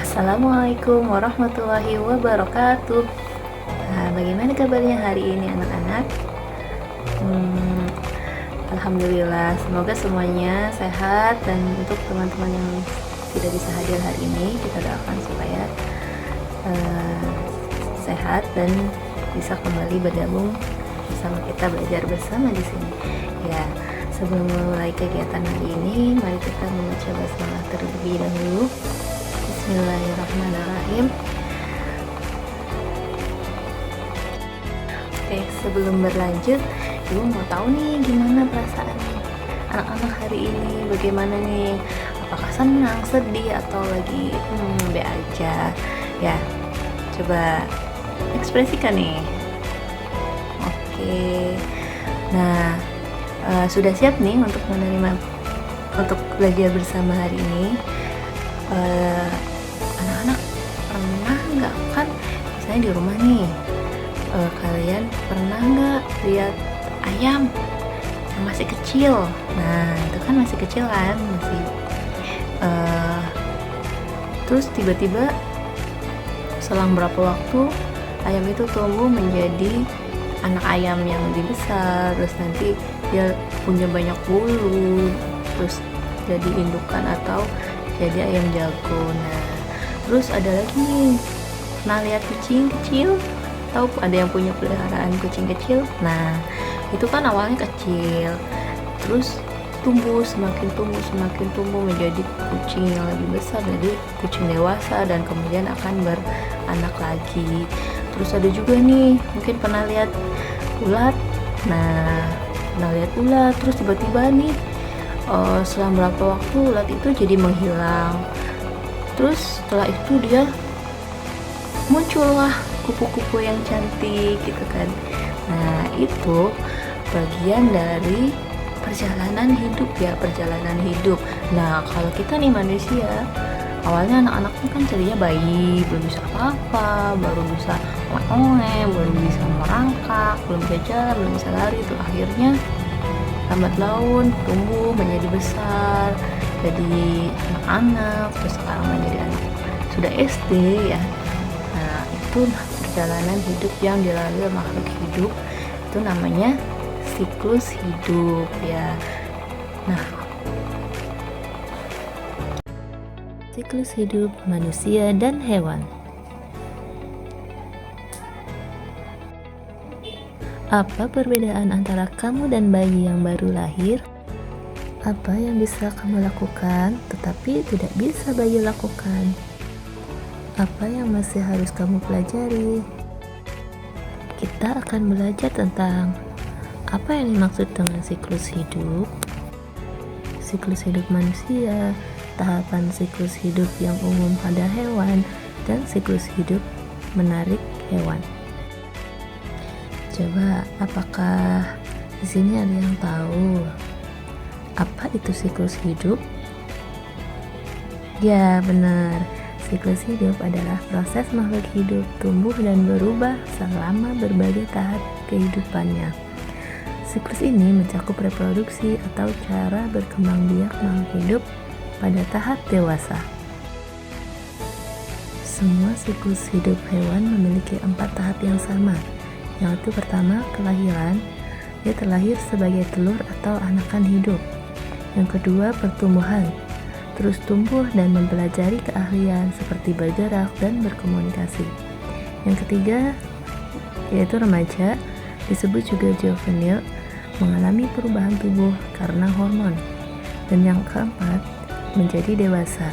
Assalamualaikum warahmatullahi wabarakatuh. Nah, bagaimana kabarnya hari ini anak-anak? Hmm, Alhamdulillah, semoga semuanya sehat. Dan untuk teman-teman yang tidak bisa hadir hari ini, kita doakan supaya sehat dan bisa kembali bergabung bersama kita belajar bersama di sini. Ya, sebelum memulai kegiatan hari ini, mari kita membaca basmalah terlebih dahulu. Bismillahirrahmanirrahim. Oke, sebelum berlanjut, Ibu mau tahu nih gimana perasaan anak-anak hari ini, bagaimana nih? Apakah senang, sedih, atau lagi be aja? Ya, coba ekspresikan nih. Oke, nah sudah siap nih untuk belajar bersama hari ini? Anak-anak pernah nggak, kan misalnya di rumah nih, kalian pernah nggak lihat ayam yang masih kecil? Nah, itu kan masih kecil kan, masih terus tiba-tiba selang berapa waktu ayam itu tumbuh menjadi anak ayam yang lebih besar, terus nanti dia punya banyak bulu, terus jadi indukan atau jadi ayam jago. Nah, terus ada lagi nih, pernah lihat kucing kecil? Tahu ada yang punya peliharaan kucing kecil? Nah, itu kan awalnya kecil, terus semakin tumbuh menjadi kucing yang lebih besar, jadi kucing dewasa, dan kemudian akan beranak lagi. Terus ada juga nih, mungkin pernah lihat ulat. Nah, pernah lihat ulat, terus tiba-tiba nih selang berapa waktu ulat itu jadi menghilang. Terus setelah itu dia muncullah kupu-kupu yang cantik gitu kan. Nah, itu bagian dari perjalanan hidup. Nah, kalau kita nih manusia, awalnya anak-anaknya kan jadinya bayi, belum bisa apa-apa, baru bisa oe-oe, belum bisa merangkak, belum bisa jalan, belum bisa lari. Itu akhirnya lambat laun tumbuh menjadi besar, jadi anak-anak, terus sekarang menjadi anak sudah SD ya. Nah, itu perjalanan hidup yang dilalui makhluk hidup, itu namanya siklus hidup ya. Nah, siklus hidup manusia dan hewan. Apa perbedaan antara kamu dan bayi yang baru lahir? Apa yang bisa kamu lakukan tetapi tidak bisa bayi lakukan? Apa yang masih harus kamu pelajari? Kita akan belajar tentang apa yang dimaksud dengan siklus hidup, siklus hidup manusia, tahapan siklus hidup yang umum pada hewan, dan siklus hidup menarik hewan. Coba, apakah di sini ada yang tahu apa itu siklus hidup? Ya, benar. Siklus hidup adalah proses makhluk hidup tumbuh dan berubah selama berbagai tahap kehidupannya. Siklus ini mencakup reproduksi atau cara berkembang biak makhluk hidup pada tahap dewasa. Semua siklus hidup hewan memiliki 4 tahap yang sama, yaitu pertama, kelahiran. Dia terlahir sebagai telur atau anakan hidup. Yang kedua, pertumbuhan. Terus tumbuh dan mempelajari keahlian seperti bergerak dan berkomunikasi. Yang ketiga, yaitu remaja, disebut juga juvenil, mengalami perubahan tubuh karena hormon. Dan yang keempat, menjadi dewasa,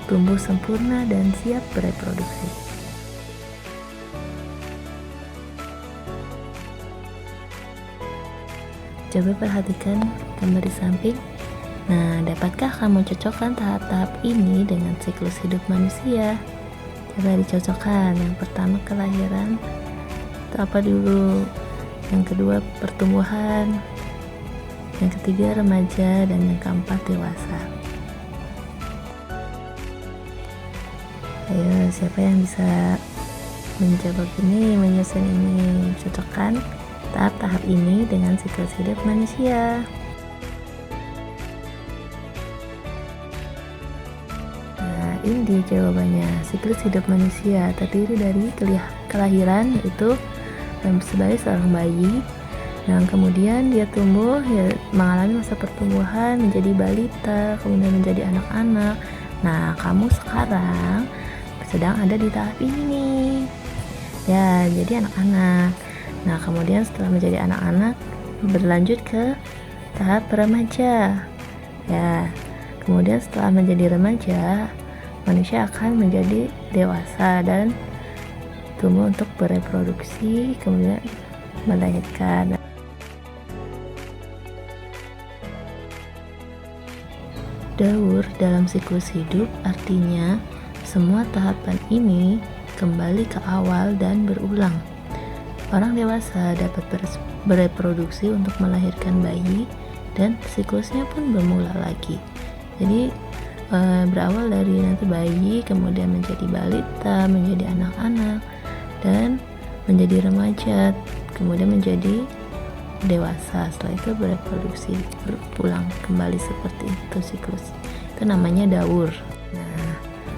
tumbuh sempurna dan siap bereproduksi. Coba perhatikan gambar di samping. Nah, dapatkah kamu cocokkan tahap-tahap ini dengan siklus hidup manusia? Coba dicocokkan. Yang pertama, kelahiran. Itu apa dulu? Yang kedua, pertumbuhan. Yang ketiga, remaja. Dan yang keempat, dewasa. Ayo, siapa yang bisa menjawab ini, menyusun ini? Cocokkan tahap-tahap ini dengan siklus hidup manusia. Nah, ini jawabannya. Siklus hidup manusia terdiri dari kelahiran, yaitu sebagai seorang bayi. Nah, kemudian dia tumbuh, ya, mengalami masa pertumbuhan, menjadi balita, kemudian menjadi anak-anak. Nah, kamu sekarang sedang ada di tahap ini nih. Ya, jadi anak-anak. Nah, kemudian setelah menjadi anak-anak, berlanjut ke tahap remaja. Ya, kemudian setelah menjadi remaja, manusia akan menjadi dewasa dan tumbuh untuk bereproduksi, kemudian melahirkan. Daur dalam siklus hidup artinya semua tahapan ini kembali ke awal dan berulang. Orang dewasa dapat bereproduksi untuk melahirkan bayi dan siklusnya pun bermula lagi. Jadi berawal dari nanti bayi, kemudian menjadi balita, menjadi anak-anak, dan menjadi remaja, kemudian menjadi dewasa. Setelah itu bereproduksi, berulang kembali seperti itu siklus. Itu namanya daur. Nah,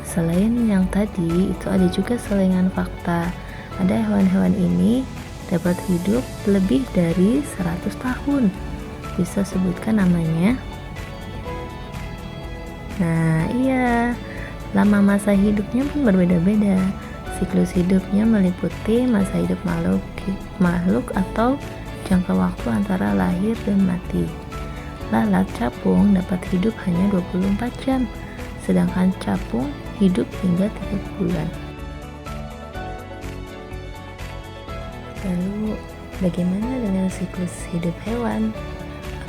selain yang tadi, itu ada juga selingan fakta. Ada hewan-hewan ini dapat hidup lebih dari 100 tahun. Bisa sebutkan namanya? Nah, iya. Lama masa hidupnya pun berbeda-beda. Siklus hidupnya meliputi masa hidup makhluk atau jangka waktu antara lahir dan mati. Lalat capung dapat hidup hanya 24 jam, sedangkan capung hidup hingga 3 bulan. Lalu, bagaimana dengan siklus hidup hewan?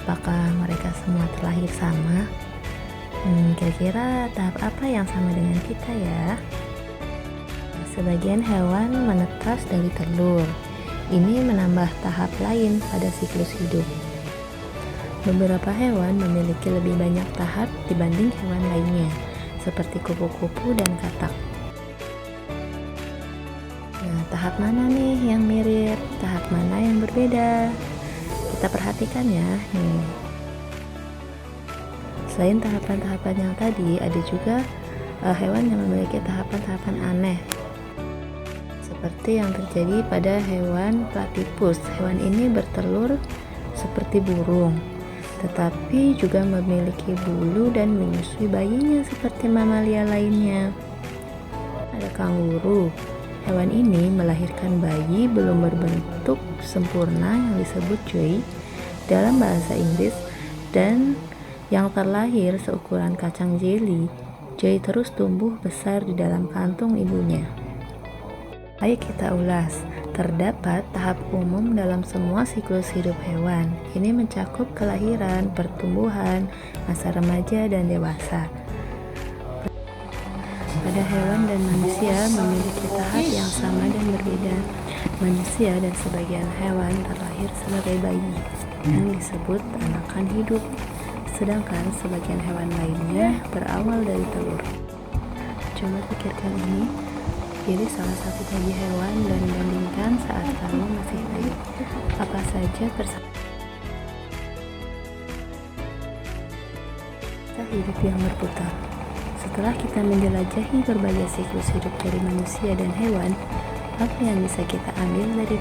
Apakah mereka semua terlahir sama? Kira-kira tahap apa yang sama dengan kita ya? Sebagian hewan menetas dari telur. Ini menambah tahap lain pada siklus hidup. Beberapa hewan memiliki lebih banyak tahap dibanding hewan lainnya, seperti kupu-kupu dan katak. Nah, tahap mana nih yang mirip? Tahap mana yang berbeda? Kita perhatikan ya. Selain tahapan-tahapan yang tadi, ada juga hewan yang memiliki tahapan-tahapan aneh, seperti yang terjadi pada hewan platypus. Hewan ini bertelur seperti burung, tetapi juga memiliki bulu dan menyusui bayinya seperti mamalia lainnya. Ada kanguru. Hewan ini melahirkan bayi belum berbentuk sempurna yang disebut joey dalam bahasa Inggris, dan yang terlahir seukuran kacang jeli. Joey terus tumbuh besar di dalam kantung ibunya. Ayo kita ulas. Terdapat tahap umum dalam semua siklus hidup hewan. Ini mencakup kelahiran, pertumbuhan, masa remaja, dan dewasa. Pada hewan dan manusia memiliki tahap yang sama dan berbeda. Manusia dan sebagian hewan terlahir sebagai bayi yang disebut anakan hidup, sedangkan sebagian hewan lainnya berawal dari telur. Coba pikirkan ini. Pilih salah satu bayi hewan dan bandingkan saat kamu masih bayi. Apa saja kita hidup yang berputar. Setelah kita menjelajahi berbagai siklus hidup dari manusia dan hewan, apa yang bisa kita ambil dari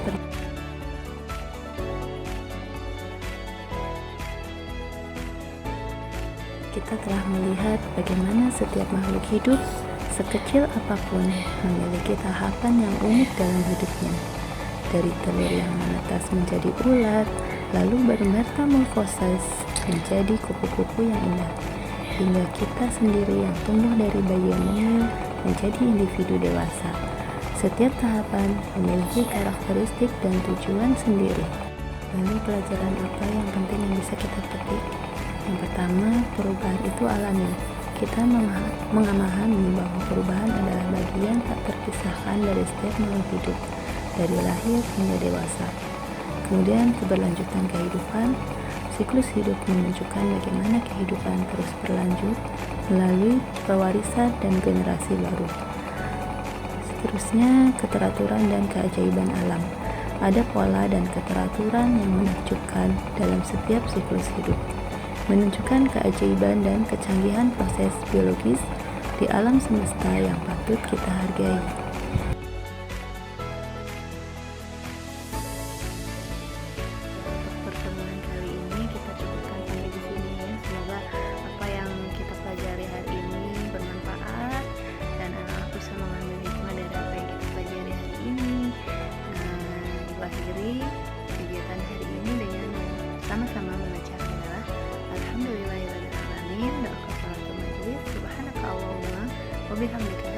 kita telah melihat bagaimana setiap makhluk hidup, sekecil apapun, memiliki tahapan yang unik dalam hidupnya. Dari telur yang menetas menjadi ulat, lalu bermetamorfosis menjadi kupu-kupu yang indah, hingga kita sendiri yang tumbuh dari bayi yang mungil menjadi individu dewasa. Setiap tahapan memiliki karakteristik dan tujuan sendiri. Lalu pelajaran apa yang penting yang bisa kita petik? Yang pertama, perubahan itu alami. Kita memahami bahwa perubahan adalah bagian tak terpisahkan dari setiap makhluk hidup, dari lahir hingga dewasa. Kemudian keberlanjutan kehidupan. Siklus hidup menunjukkan bagaimana kehidupan terus berlanjut melalui pewarisan dan generasi baru. Seterusnya, keteraturan dan keajaiban alam. Ada pola dan keteraturan yang menakjubkan dalam setiap siklus hidup, menunjukkan keajaiban dan kecanggihan proses biologis, di alam semesta yang patut kita hargai. Untuk pertemuan kali ini kita cukupkan sampai di sini ya. Semoga apa yang kita pelajari hari ini bermanfaat dan anak-anak bisa mengambil hikmah dari apa yang kita pelajari hari ini. Ibu akhiri kegiatan hari ini dengan sama-sama membaca adalah Alhamdulillahirrahmanirrahim. Doa kafaratul majelis. Subhanakallahumma wa bihamdika